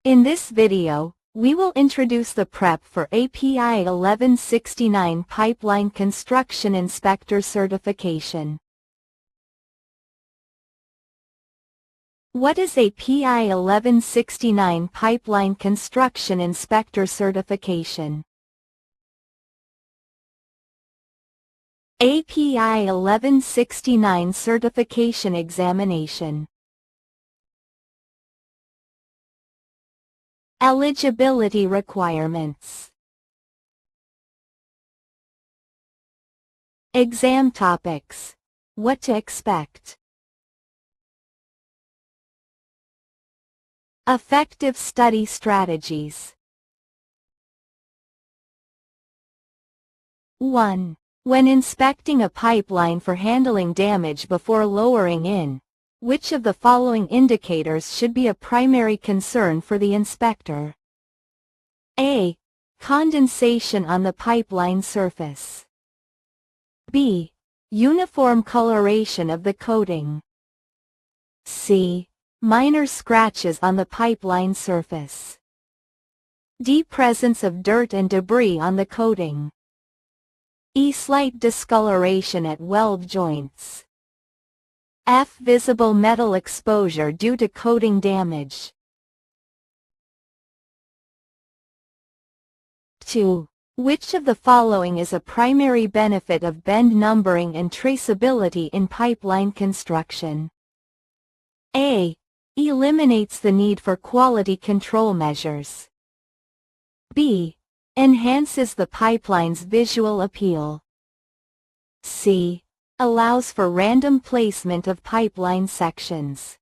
In this video, we will introduce the prep for API 1169 Pipeline Construction Inspector Certification. What is API 1169 Pipeline Construction Inspector Certification? API 1169 Certification Examination. Eligibility requirements. Exam topics. What to expect. Effective study strategies. 1. When inspecting a pipeline for handling damage before lowering in, which of the following indicators should be a primary concern for the inspector? A. Condensation on the pipeline surface. B. Uniform coloration of the coating. C. Minor scratches on the pipeline surface. D. Presence of dirt and debris on the coating. E. Slight discoloration at weld joints. F. Visible metal exposure due to coating damage. 2. Which of the following is a primary benefit of bend numbering and traceability in pipeline construction? A. Eliminates the need for quality control measures. B. Enhances the pipeline's visual appeal. C. Allows for random placement of pipeline sections.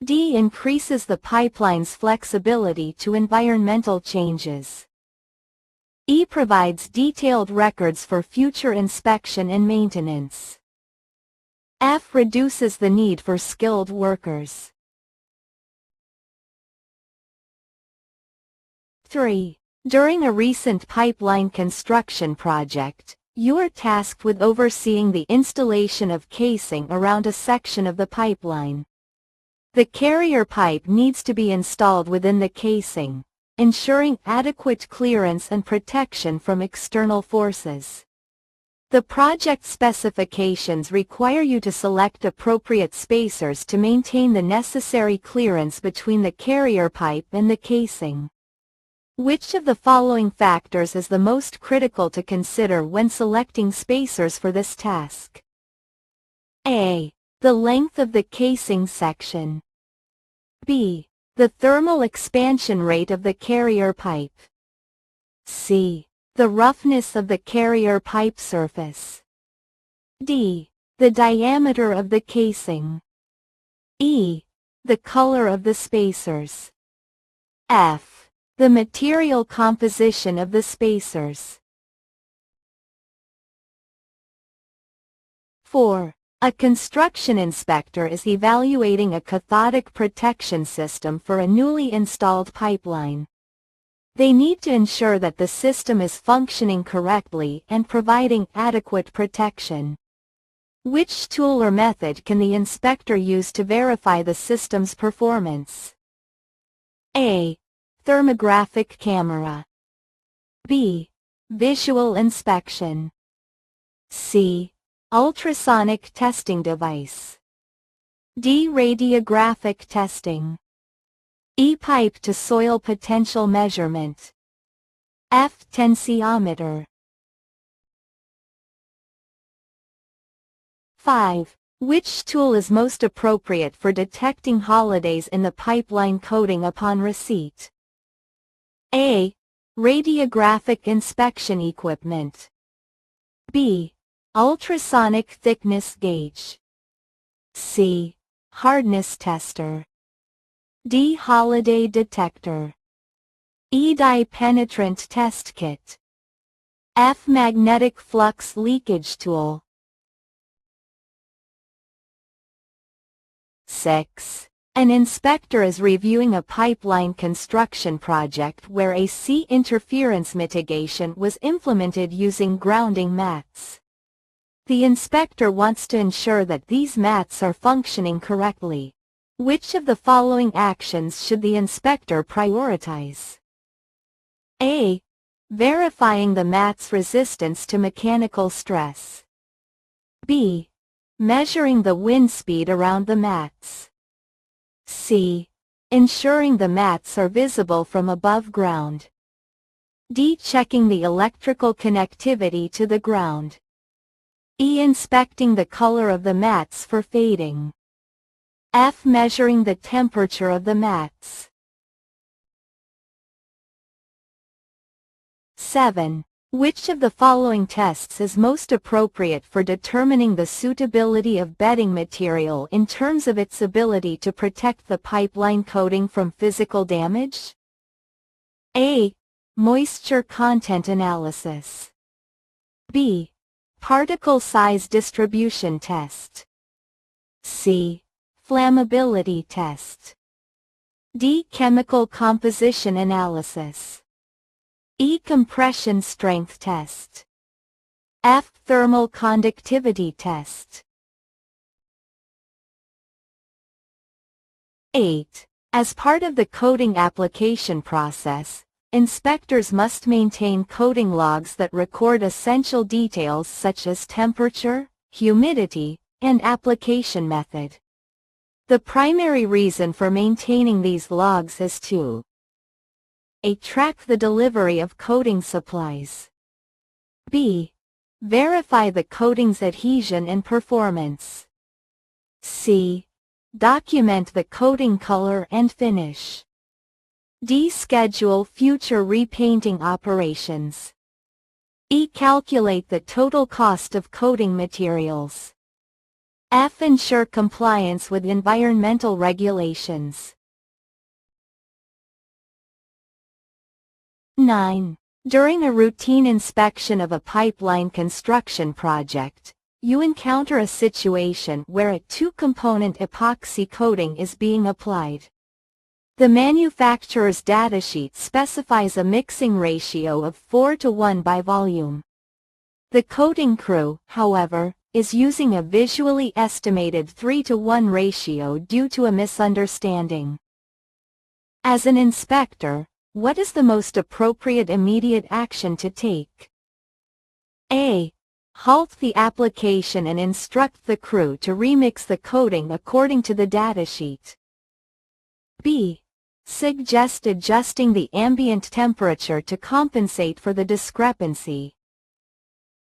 D. Increases the pipeline's flexibility to environmental changes. E. Provides detailed records for future inspection and maintenance. F. Reduces the need for skilled workers. 3. During a recent pipeline construction project, you are tasked with overseeing the installation of casing around a section of the pipeline. The carrier pipe needs to be installed within the casing, ensuring adequate clearance and protection from external forces. The project specifications require you to select appropriate spacers to maintain the necessary clearance between the carrier pipe and the casing. Which of the following factors is the most critical to consider when selecting spacers for this task? A. The length of the casing section. B. The thermal expansion rate of the carrier pipe. C. The roughness of the carrier pipe surface. D. The diameter of the casing. E. The color of the spacers. F. The material composition of the spacers. 4. A construction inspector is evaluating a cathodic protection system for a newly installed pipeline. They need to ensure that the system is functioning correctly and providing adequate protection. Which tool or method can the inspector use to verify the system's performance? A. Thermographic camera. B. Visual inspection. C. Ultrasonic testing device. D. Radiographic testing. E. Pipe to soil potential measurement. F. Tensiometer. 5. Which tool is most appropriate for detecting holidays in the pipeline coating upon receipt? A. Radiographic inspection equipment. B. Ultrasonic thickness gauge. C. Hardness tester. D. Holiday detector. E. Dye penetrant test kit. F. Magnetic flux leakage tool. 6. An inspector is reviewing a pipeline construction project where AC interference mitigation was implemented using grounding mats. The inspector wants to ensure that these mats are functioning correctly. Which of the following actions should the inspector prioritize? A. Verifying the mat's resistance to mechanical stress. B. Measuring the wind speed around the mats. C. Ensuring the mats are visible from above ground. D. Checking the electrical connectivity to the ground. E. Inspecting the color of the mats for fading. F. Measuring the temperature of the mats. 7. Which of the following tests is most appropriate for determining the suitability of bedding material in terms of its ability to protect the pipeline coating from physical damage? A. Moisture content analysis. B. Particle size distribution test. C. Flammability test. D. Chemical composition analysis. E. Compression strength test. F. Thermal conductivity test. 8. As part of the coating application process, inspectors must maintain coating logs that record essential details such as temperature, humidity, and application method. The primary reason for maintaining these logs is to A. Track the delivery of coating supplies. B. Verify the coating's adhesion and performance. C. Document the coating color and finish. D. Schedule future repainting operations. E. Calculate the total cost of coating materials. F. Ensure compliance with environmental regulations. 9. During a routine inspection of a pipeline construction project, you encounter a situation where a two-component epoxy coating is being applied. The manufacturer's datasheet specifies a mixing ratio of 4:1 by volume. The coating crew, however, is using a visually estimated 3:1 ratio due to a misunderstanding. As an inspector, what is the most appropriate immediate action to take? A. Halt the application and instruct the crew to remix the coating according to the datasheet. B. Suggest adjusting the ambient temperature to compensate for the discrepancy.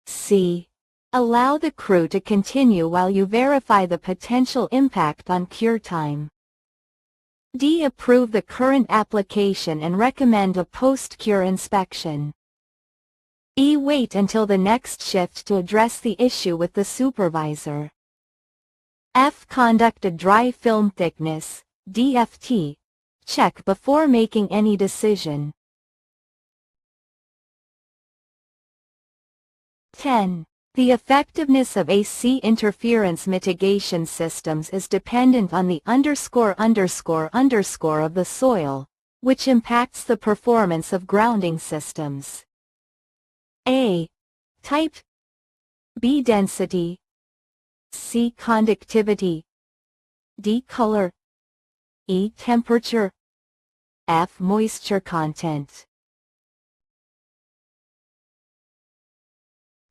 C. Allow the crew to continue while you verify the potential impact on cure time. D. Approve the current application and recommend a post-cure inspection. E. Wait until the next shift to address the issue with the supervisor. F. Conduct a dry film thickness, DFT, check before making any decision. 10. The effectiveness of AC interference mitigation systems is dependent on the ____ of the soil, which impacts the performance of grounding systems. A. Type. B. Density. C. Conductivity. D. Color. E. Temperature. F. Moisture content.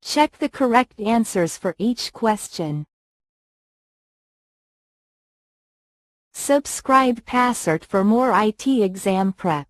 Check the correct answers for each question. Subscribe Passert for more IT exam prep.